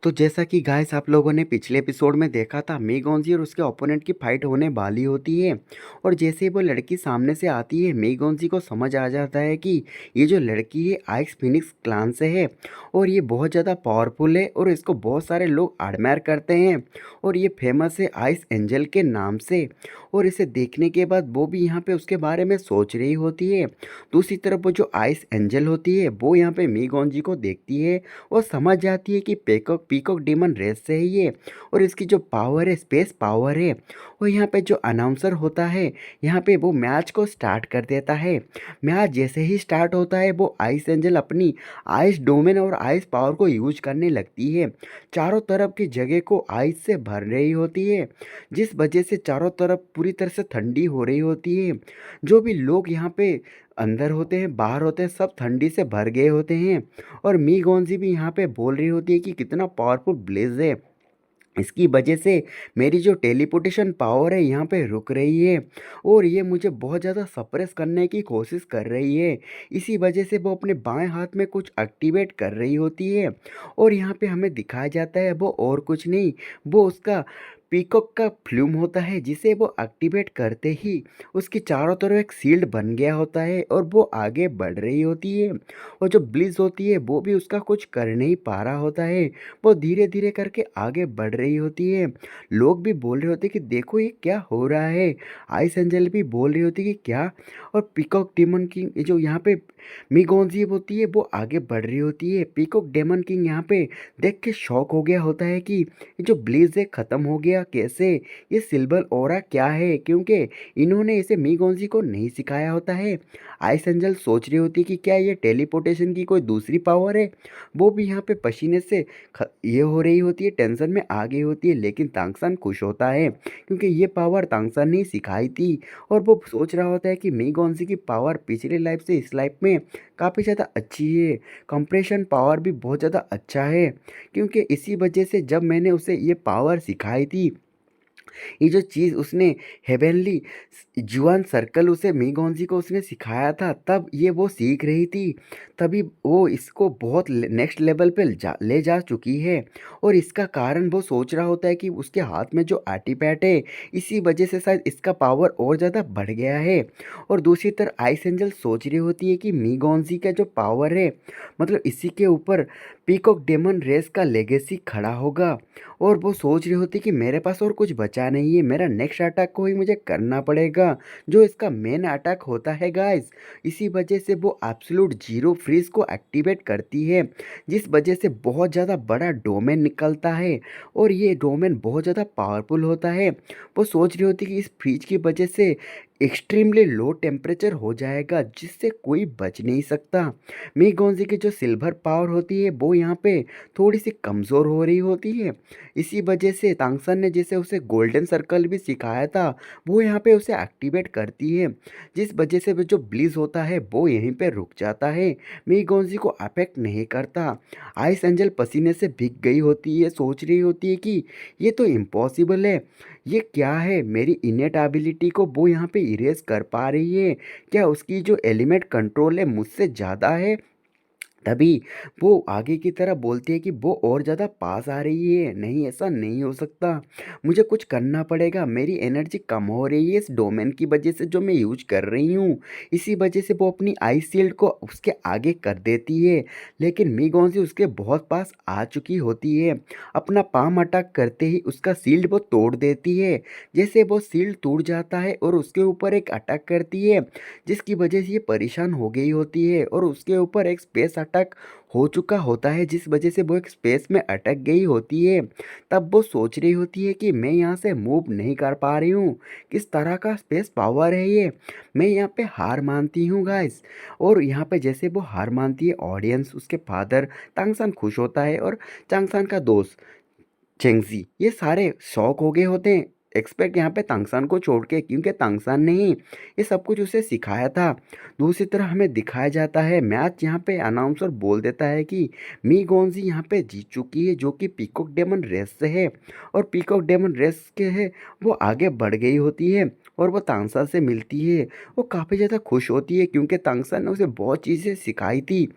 तो जैसा कि गाइस आप लोगों ने पिछले एपिसोड में देखा था, मेगोंजी और उसके ओपोनेंट की फाइट होने वाली होती है। और जैसे ही वो लड़की सामने से आती है, मेगोंजी को समझ आ जाता है कि ये जो लड़की है आइस फिनिक्स क्लान से है और ये बहुत ज़्यादा पावरफुल है और इसको बहुत सारे लोग एडमायर करते हैं और ये फेमस है आइस एंजल के नाम से। और इसे देखने के बाद वो भी यहाँ पे उसके बारे में सोच रही होती है। दूसरी तरफ वो जो आइस एंजल होती है वो यहाँ पे मेगोंजी को देखती है और समझ जाती है कि पीकॉक पीकॉक डीमन रेस से है ये। और इसकी जो पावर है स्पेस पावर है। और यहाँ पे जो अनाउंसर होता है, यहाँ पे वो मैच को स्टार्ट कर देता है। मैच जैसे ही स्टार्ट होता है वो आइस एंजल अपनी आइस डोमेन और आइस पावर को यूज करने लगती है। चारों तरफ की जगह को आइस से भर रही होती है, जिस वजह से चारों तरफ पूरी तरह से ठंडी हो रही होती है। जो भी लोग यहाँ पे अंदर होते हैं बाहर होते हैं सब ठंडी से भर गए होते हैं। और मी गोंजी भी यहाँ पे बोल रही होती है कि कितना पावरफुल ब्लेज है, इसकी वजह से मेरी जो टेलीपोर्टेशन पावर है यहाँ पे रुक रही है और ये मुझे बहुत ज़्यादा सप्रेस करने की कोशिश कर रही है। इसी वजह से वो अपने बाएं हाथ में कुछ एक्टिवेट कर रही होती है। और यहाँ पे हमें दिखाया जाता है वो और कुछ नहीं, वो उसका पीकॉक का फ्लूम होता है जिसे वो एक्टिवेट करते ही उसकी चारों तरफ एक शील्ड बन गया होता है और वो आगे बढ़ रही होती है। और जो ब्लिज होती है वो भी उसका कुछ कर नहीं पा रहा होता है, वो धीरे धीरे करके आगे बढ़ रही होती है। लोग भी बोल रहे होते कि देखो ये क्या हो रहा है, आइस एंजल भी बोल रही होती कि क्या। और पीकॉक डेमन किंग ये जो यहाँ पे मिगोंजी होती है वो आगे बढ़ रही होती है। पीकॉक डेमन किंग यहाँ पे देख के शॉक हो गया होता है कि ये जो ब्लीज है ख़त्म हो गया कैसे, ये सिल्वर ओरा क्या है, क्योंकि इन्होंने इसे मिगोंजी को नहीं सिखाया होता है। आइस एंजल सोच रही होती है कि क्या ये टेलीपोर्टेशन की कोई दूसरी पावर है। वो भी यहाँ पे पसीने से ये हो रही होती है, टेंशन में आ गई होती है। लेकिन तांगसान खुश होता है क्योंकि ये पावर तांगसान ने ही सिखाई थी। और वो सोच रहा होता है कि मिगोंजी की पावर पिछली लाइफ से इस लाइफ में काफ़ी ज़्यादा अच्छी है, कंप्रेशन पावर भी बहुत ज़्यादा अच्छा है। क्योंकि इसी वजह से जब मैंने उसे ये पावर सिखाई थी, ये जो चीज़ उसने हेवेनली जुआन सर्कल उसे मीगोंजी को उसने सिखाया था, तब ये वो सीख रही थी। तभी वो इसको बहुत नेक्स्ट लेवल पे ले जा चुकी है। और इसका कारण वो सोच रहा होता है कि उसके हाथ में जो आर्टिफैक्ट है इसी वजह से शायद इसका पावर और ज़्यादा बढ़ गया है। और दूसरी तरफ आइस एंजल सोच रही होती है कि मीगोंजी का जो पावर है, मतलब इसी के ऊपर पीकॉक डेमन रेस का लेगेसी खड़ा होगा। और वो सोच रही होती कि मेरे पास और कुछ बचा नहीं है, मेरा नेक्स्ट अटैक को ही मुझे करना पड़ेगा जो इसका मेन अटैक होता है गाइस। इसी वजह से वो एब्सोल्यूट जीरो फ्रीज को एक्टिवेट करती है, जिस वजह से बहुत ज़्यादा बड़ा डोमेन निकलता है और ये डोमेन बहुत ज़्यादा पावरफुल होता है। वो सोच रही होती कि इस फ्रीज की वजह से एक्सट्रीमली लो टेम्परेचर हो जाएगा जिससे कोई बच नहीं सकता। मीगोंजी की जो सिल्वर पावर होती है वो यहाँ पे थोड़ी सी कमज़ोर हो रही होती है। इसी वजह से तांगसन ने जैसे उसे गोल्डन सर्कल भी सिखाया था वो यहाँ पे उसे एक्टिवेट करती है, जिस वजह से वो जो ब्लीज होता है वो यहीं पे रुक जाता है, मीगोंजी को अफेक्ट नहीं करता। आइस एंजल पसीने से भीग गई होती है, सोच रही होती है कि ये तो इम्पॉसिबल है, ये क्या है, मेरी इनेट एबिलिटी को वो यहाँ पे इरेज कर पा रही है, क्या उसकी जो एलिमेंट कंट्रोल है मुझसे ज़्यादा है। तभी वो आगे की तरफ बोलती है कि वो और ज़्यादा पास आ रही है, नहीं ऐसा नहीं हो सकता, मुझे कुछ करना पड़ेगा, मेरी एनर्जी कम हो रही है इस डोमेन की वजह से जो मैं यूज कर रही हूँ। इसी वजह से वो अपनी आइस शील्ड को उसके आगे कर देती है। लेकिन मीगोंजी उसके बहुत पास आ चुकी होती है, अपना पाम अटैक करते ही उसका शील्ड वो तोड़ देती है। जैसे वो शील्ड टूट जाता है और उसके ऊपर एक अटैक करती है, जिसकी वजह से ये परेशान हो गई होती है और उसके ऊपर एक स्पेस अटैक हो चुका होता है, जिस वजह से वो एक स्पेस में अटक गई होती है। तब वो सोच रही होती है कि मैं यहाँ से मूव नहीं कर पा रही हूँ, किस तरह का स्पेस पावर है ये, मैं यहाँ पे हार मानती हूँ गाइस। और यहाँ पे जैसे वो हार मानती है ऑडियंस, उसके फादर तांगसान खुश होता है और चांगसान का दोस्त चेंगजी ये सारे शौक हो गए होते हैं एक्सपेक्ट यहाँ पे तांगसान को छोड़ के, क्योंकि तांगसान ने ही ये सब कुछ उसे सिखाया था। दूसरी तरफ हमें दिखाया जाता है मैच, यहाँ पे अनाउंसर बोल देता है कि मी गोंजी यहाँ पे जीत चुकी है जो कि पीकॉक डेमन रेस से है। और पीकॉक डेमन रेस के है वो आगे बढ़ गई होती है और वो तांगसान से मिलती है। वो काफ़ी ज़्यादा खुश होती है क्योंकि तांगसान ने उसे बहुत चीज़ें सिखाई थी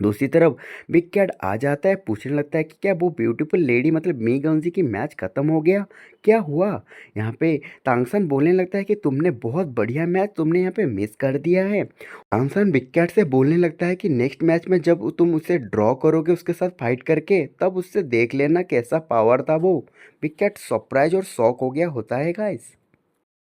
दूसरी तरफ बिग कैट आ जाता है, पूछने लगता है कि क्या वो ब्यूटीफुल लेडी मतलब मी गंजी की मैच खत्म हो गया, क्या हुआ। यहाँ पे तांगसन बोलने लगता है कि तुमने बहुत बढ़िया मैच तुमने यहाँ पे मिस कर दिया है। तांगसन बिग कैट से बोलने लगता है कि नेक्स्ट मैच में जब तुम उसे ड्रॉ करोगे उसके साथ फाइट करके, तब उससे देख लेना कैसा पावर था वो। बिग कैट सरप्राइज और शॉक हो गया होता है गाइस।